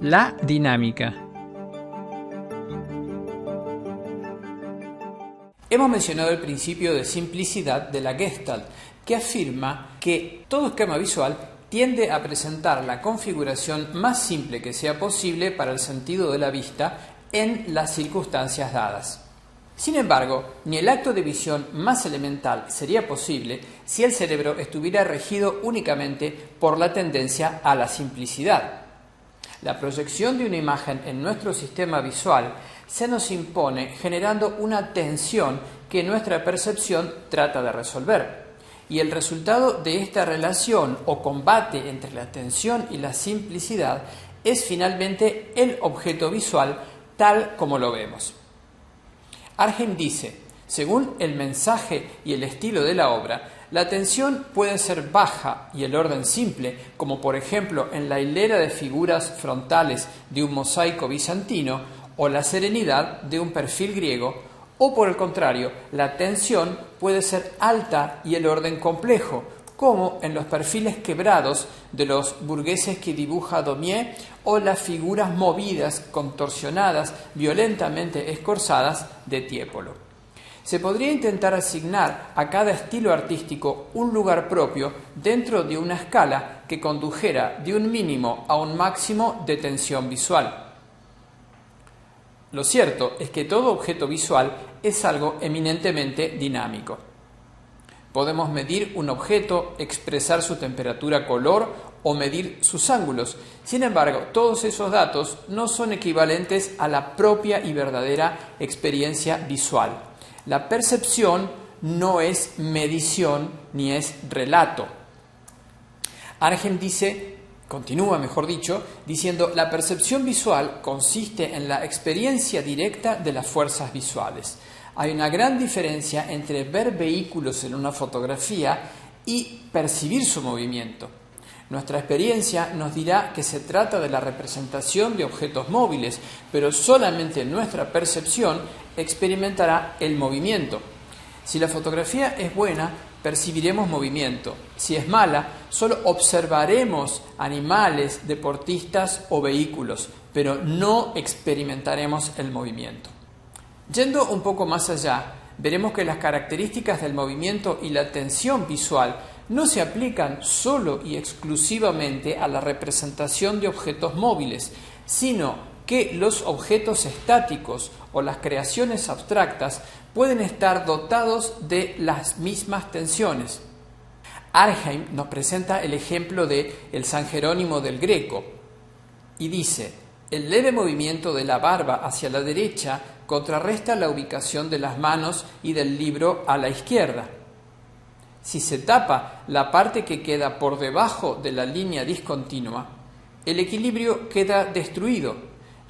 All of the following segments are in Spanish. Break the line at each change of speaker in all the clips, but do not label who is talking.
La dinámica.
Hemos mencionado el principio de simplicidad de la Gestalt, que afirma que todo esquema visual tiende a presentar la configuración más simple que sea posible para el sentido de la vista en las circunstancias dadas. Sin embargo, ni el acto de visión más elemental sería posible si el cerebro estuviera regido únicamente por la tendencia a la simplicidad. La proyección de una imagen en nuestro sistema visual se nos impone generando una tensión que nuestra percepción trata de resolver. Y el resultado de esta relación o combate entre la tensión y la simplicidad es finalmente el objeto visual tal como lo vemos. Arnhem dice, según el mensaje y el estilo de la obra, la tensión puede ser baja y el orden simple, como por ejemplo en la hilera de figuras frontales de un mosaico bizantino o la serenidad de un perfil griego, o por el contrario, la tensión puede ser alta y el orden complejo, como en los perfiles quebrados de los burgueses que dibuja Daumier o las figuras movidas, contorsionadas, violentamente escorzadas de Tiepolo. Se podría intentar asignar a cada estilo artístico un lugar propio dentro de una escala que condujera de un mínimo a un máximo de tensión visual. Lo cierto es que todo objeto visual es algo eminentemente dinámico. Podemos medir un objeto, expresar su temperatura-color o medir sus ángulos. Sin embargo, todos esos datos no son equivalentes a la propia y verdadera experiencia visual. La percepción no es medición ni es relato. Arnhem continúa diciendo, la percepción visual consiste en la experiencia directa de las fuerzas visuales. Hay una gran diferencia entre ver vehículos en una fotografía y percibir su movimiento. Nuestra experiencia nos dirá que se trata de la representación de objetos móviles, pero solamente nuestra percepción experimentará el movimiento. Si la fotografía es buena, percibiremos movimiento. Si es mala, solo observaremos animales, deportistas o vehículos, pero no experimentaremos el movimiento. Yendo un poco más allá, veremos que las características del movimiento y la tensión visual no se aplican solo y exclusivamente a la representación de objetos móviles, sino que los objetos estáticos o las creaciones abstractas pueden estar dotados de las mismas tensiones. Arnhem nos presenta el ejemplo de el San Jerónimo del Greco y dice: el leve movimiento de la barba hacia la derecha contrarresta la ubicación de las manos y del libro a la izquierda. Si se tapa la parte que queda por debajo de la línea discontinua, el equilibrio queda destruido.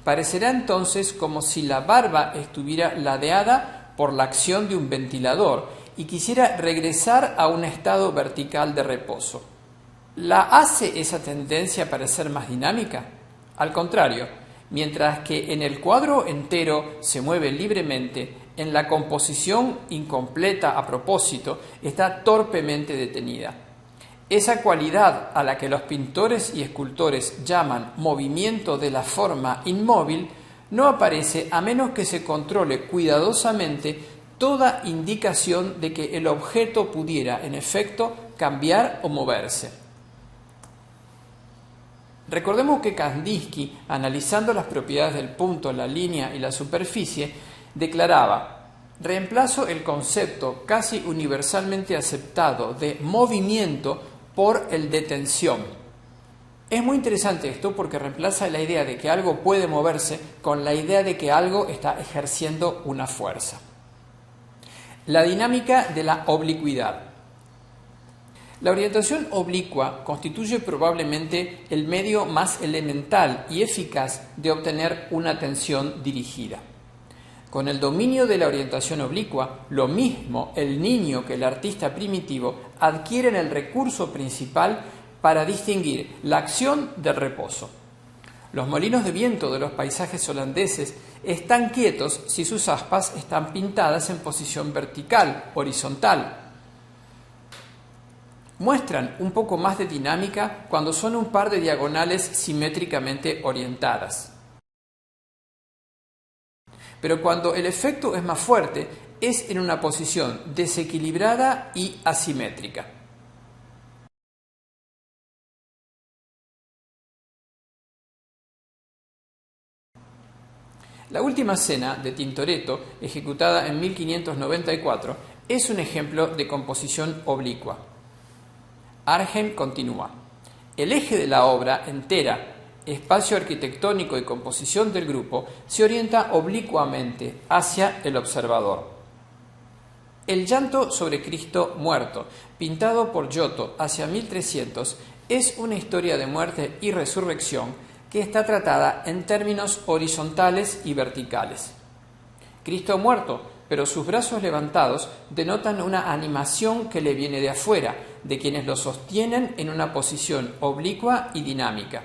Parecerá entonces como si la barba estuviera ladeada por la acción de un ventilador y quisiera regresar a un estado vertical de reposo. ¿La hace esa tendencia parecer más dinámica? Al contrario, mientras que en el cuadro entero se mueve libremente, en la composición incompleta a propósito está torpemente detenida. Esa cualidad a la que los pintores y escultores llaman movimiento de la forma inmóvil no aparece a menos que se controle cuidadosamente toda indicación de que el objeto pudiera, en efecto, cambiar o moverse. Recordemos que Kandinsky, analizando las propiedades del punto, la línea y la superficie, declaraba: reemplazo el concepto casi universalmente aceptado de movimiento por el de tensión. Es muy interesante esto porque reemplaza la idea de que algo puede moverse con la idea de que algo está ejerciendo una fuerza. La dinámica de la oblicuidad. La orientación oblicua constituye probablemente el medio más elemental y eficaz de obtener una atención dirigida. Con el dominio de la orientación oblicua, lo mismo el niño que el artista primitivo adquieren el recurso principal para distinguir la acción del reposo. Los molinos de viento de los paisajes holandeses están quietos si sus aspas están pintadas en posición vertical, horizontal. Muestran un poco más de dinámica cuando son un par de diagonales simétricamente orientadas. Pero cuando el efecto es más fuerte, es en una posición desequilibrada y asimétrica. La última cena de Tintoretto, ejecutada en 1594, es un ejemplo de composición oblicua. Argem continúa. El eje de la obra entera, espacio arquitectónico y composición del grupo, se orienta oblicuamente hacia el observador. El llanto sobre Cristo muerto, pintado por Giotto hacia 1300, es una historia de muerte y resurrección que está tratada en términos horizontales y verticales. Cristo muerto, pero sus brazos levantados denotan una animación que le viene de afuera, de quienes lo sostienen en una posición oblicua y dinámica.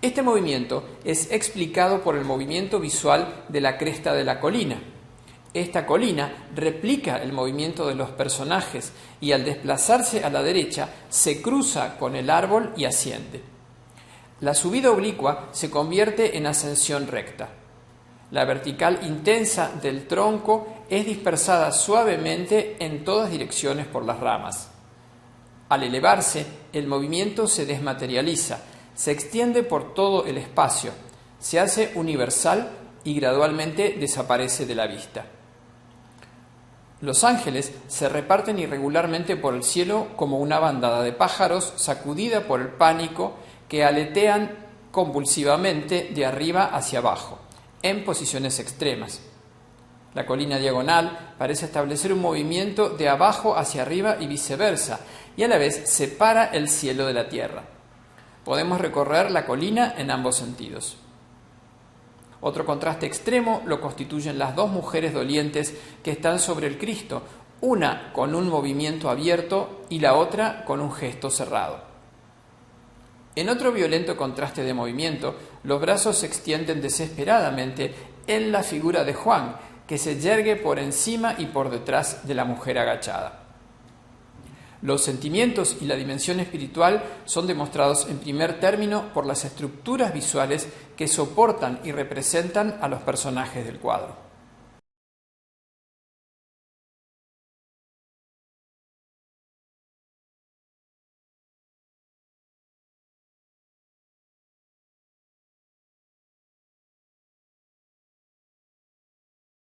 Este movimiento es explicado por el movimiento visual de la cresta de la colina. Esta colina replica el movimiento de los personajes y al desplazarse a la derecha se cruza con el árbol y asciende. La subida oblicua se convierte en ascensión recta. La vertical intensa del tronco es dispersada suavemente en todas direcciones por las ramas. Al elevarse, el movimiento se desmaterializa, se extiende por todo el espacio, se hace universal y gradualmente desaparece de la vista. Los ángeles se reparten irregularmente por el cielo como una bandada de pájaros sacudida por el pánico que aletean convulsivamente de arriba hacia abajo, en posiciones extremas. La colina diagonal parece establecer un movimiento de abajo hacia arriba y viceversa, y a la vez separa el cielo de la tierra. Podemos recorrer la colina en ambos sentidos. Otro contraste extremo lo constituyen las dos mujeres dolientes que están sobre el Cristo, una con un movimiento abierto y la otra con un gesto cerrado. En otro violento contraste de movimiento, los brazos se extienden desesperadamente en la figura de Juan, que se yergue por encima y por detrás de la mujer agachada. Los sentimientos y la dimensión espiritual son demostrados en primer término por las estructuras visuales que soportan y representan a los personajes del cuadro.